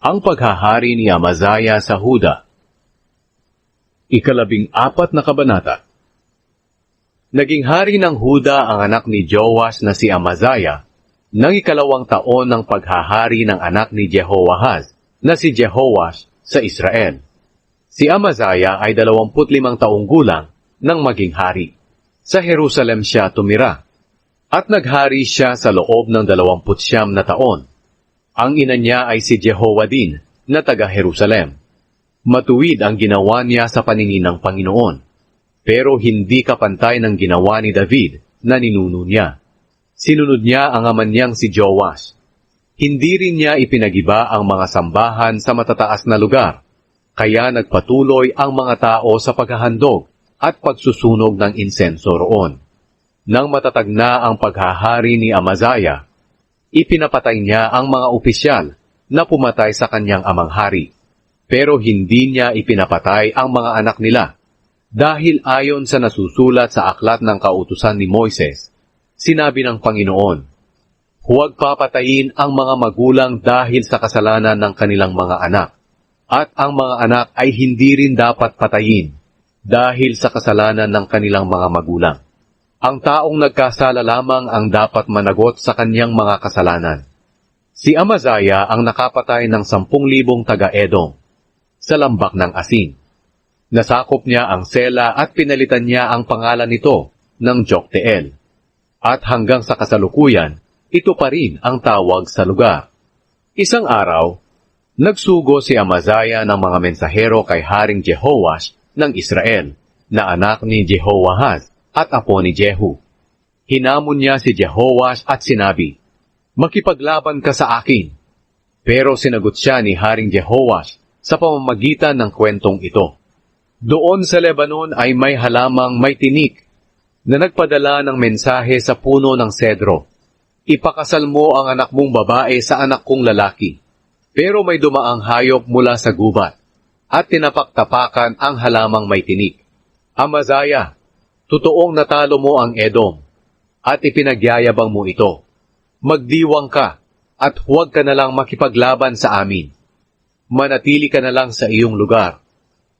Ang paghahari ni Amazaya sa Huda. 14 na kabanata. Naging hari ng Huda ang anak ni Joash na si Amazaya, ng 2 taon ng paghahari ng anak ni Jehoahaz na si Jehoash sa Israel. Si Amazaya ay 25 taong gulang nang maging hari. Sa Jerusalem siya tumira, at naghari siya sa loob ng 29 na taon. Ang ina niya ay si Jehoadin na taga-Jerusalem. Matuwid ang ginawa niya sa paningin ng Panginoon, pero hindi kapantay ng ginawa ni David na ninuno niya. Sinunod niya ang ama niyang si Joash. Hindi rin niya ipinagiba ang mga sambahan sa matataas na lugar, kaya nagpatuloy ang mga tao sa paghahandog at pagsusunog ng insenso roon. Nang matatag na ang paghahari ni Amazaya, ipinapatay niya ang mga opisyal na pumatay sa kanyang amang hari. Pero hindi niya ipinapatay ang mga anak nila, dahil ayon sa nasusulat sa aklat ng kautusan ni Moises, sinabi ng Panginoon, huwag papatayin ang mga magulang dahil sa kasalanan ng kanilang mga anak, at ang mga anak ay hindi rin dapat patayin dahil sa kasalanan ng kanilang mga magulang. Ang taong nagkasala lamang ang dapat managot sa kanyang mga kasalanan. Si Amazaya ang nakapatay ng 10,000 taga-Edom sa lambak ng asin. Nasakop niya ang Sela at pinalitan niya ang pangalan nito ng Jokteel. At hanggang sa kasalukuyan, ito pa rin ang tawag sa lugar. Isang araw, nagsugo si Amazaya ng mga mensahero kay Haring Jehoash ng Israel, na anak ni Jehoahaz at apo ni Jehu. Hinamon niya si Jehoash at sinabi, makipaglaban ka sa akin. Pero sinagot siya ni Haring Jehoash sa pamamagitan ng kwentong ito. Doon sa Lebanon ay may halamang may tinik na nagpadala ng mensahe sa puno ng sedro. Ipakasal mo ang anak mong babae sa anak kong lalaki. Pero may dumaang hayop mula sa gubat at tinapaktapakan ang halamang may tinik. Amazaya, totoong natalo mo ang Edom at ipinagyayabang mo ito. Magdiwang ka at huwag ka na lang makipaglaban sa amin. Manatili ka na lang sa iyong lugar.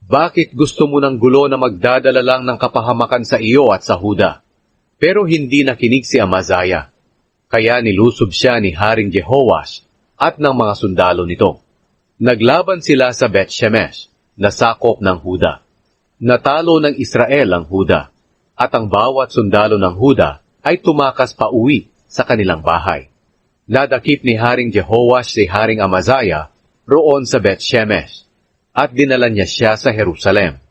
Bakit gusto mo ng gulo na magdadala lang ng kapahamakan sa iyo at sa Huda? Pero hindi nakinig si Amazaya. Kaya nilusob siya ni Haring Jehoash at ng mga sundalo nito. Naglaban sila sa Bet-Shemesh, na sakop ng Huda. Natalo ng Israel ang Huda, at ang bawat sundalo ng Huda ay tumakas pa uwi sa kanilang bahay. Nadakip ni Haring Jehoash si Haring Amazaya roon sa Bet-Shemesh, at dinala niya siya sa Jerusalem.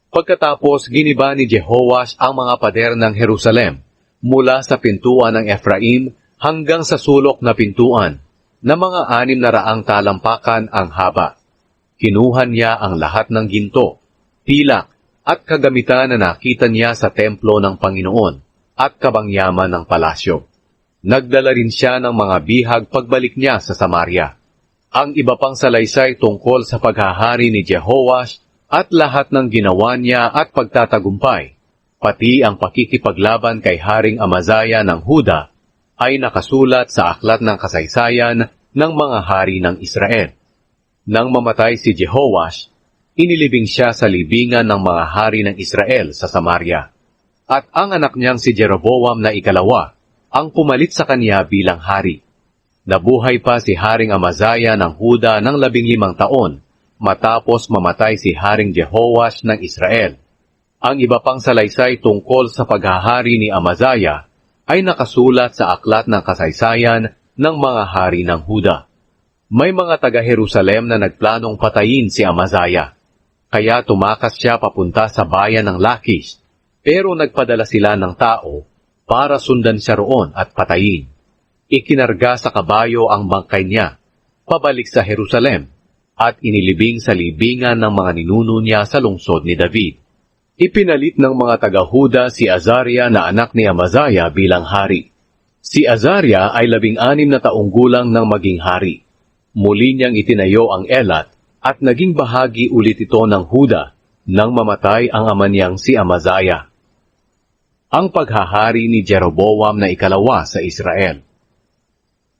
Pagkatapos giniba ni Jehoash ang mga pader ng Jerusalem mula sa pintuan ng Ephraim hanggang sa sulok na pintuan na mga 600 talampakan ang haba. Kinuha niya ang lahat ng ginto, pilak at kagamitan na nakita niya sa templo ng Panginoon at kabangyaman ng palasyo. Nagdala rin siya ng mga bihag pagbalik niya sa Samaria. Ang iba pang salaysay tungkol sa paghahari ni Jehoash at lahat ng ginawa niya at pagtatagumpay, pati ang pakikipaglaban kay Haring Amazaya ng Huda, ay nakasulat sa aklat ng kasaysayan ng mga hari ng Israel. Nang mamatay si Jehoash, inilibing siya sa libingan ng mga hari ng Israel sa Samaria. At ang anak niyang si Jeroboam na 2 ang pumalit sa kanya bilang hari. Nabuhay pa si Haring Amazaya ng Huda ng 15 taon matapos mamatay si Haring Jehoash ng Israel. Ang iba pang salaysay tungkol sa paghahari ni Amazaya ay nakasulat sa aklat ng kasaysayan ng mga hari ng Huda. May mga taga-Jerusalem na nagplanong patayin si Amazaya, kaya tumakas siya papunta sa bayan ng Lachish, pero nagpadala sila ng tao para sundan siya roon at patayin. Ikinarga sa kabayo ang bangkay niya, pabalik sa Jerusalem, at inilibing sa libingan ng mga ninuno niya sa lungsod ni David. Ipinalit ng mga taga-Huda si Azaria na anak ni Amazaya bilang hari. Si Azaria ay 16 na taong gulang nang maging hari. Muli niyang itinayo ang Elat at naging bahagi ulit ito ng Huda nang mamatay ang ama niyang si Amazaya. Ang paghahari ni Jeroboam na 2 sa Israel.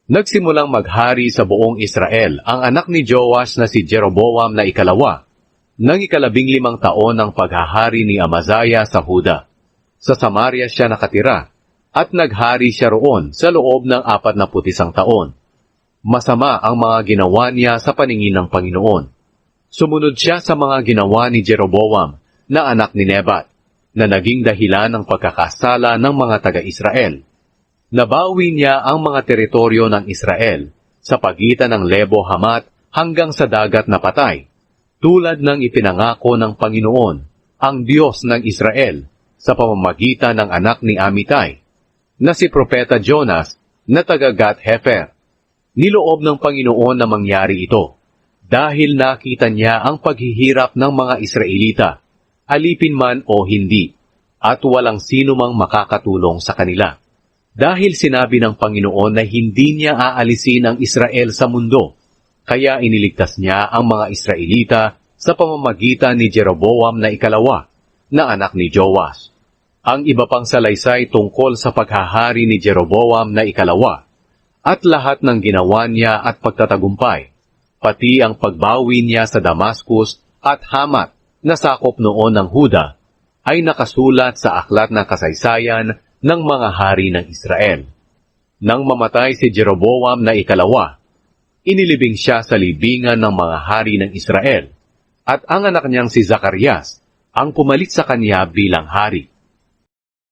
Nagsimulang maghari sa buong Israel ang anak ni Joash na si Jeroboam na ikalawa, nang 15 taon ng paghahari ni Amaziah sa Huda. Sa Samaria siya nakatira, at naghari siya roon sa loob ng 41 taon. Masama ang mga ginawa niya sa paningin ng Panginoon. Sumunod siya sa mga ginawa ni Jeroboam na anak ni Nebat, na naging dahilan ng pagkakasala ng mga taga-Israel. Nabawi niya ang mga teritoryo ng Israel sa pagitan ng Lebo Hamat hanggang sa dagat na patay, tulad ng ipinangako ng Panginoon, ang Diyos ng Israel, sa pamamagitan ng anak ni Amittai, na si Propeta Jonas na taga Gath-Hefer. Niloob ng Panginoon na mangyari ito, dahil nakita niya ang paghihirap ng mga Israelita, alipin man o hindi, at walang sino mang makakatulong sa kanila. Dahil sinabi ng Panginoon na hindi niya aalisin ang Israel sa mundo, kaya iniligtas niya ang mga Israelita sa pamamagitan ni Jeroboam na ikalawa, na anak ni Joash. Ang iba pang salaysay tungkol sa paghahari ni Jeroboam na ikalawa, at lahat ng ginawa niya at pagtatagumpay, pati ang pagbawi niya sa Damascus at Hamat na sakop noon ng Huda, ay nakasulat sa aklat ng kasaysayan ng mga hari ng Israel. Nang mamatay si Jeroboam na ikalawa, inilibing siya sa libingan ng mga hari ng Israel, at ang anak niyang si Zacarias ang pumalit sa kanya bilang hari.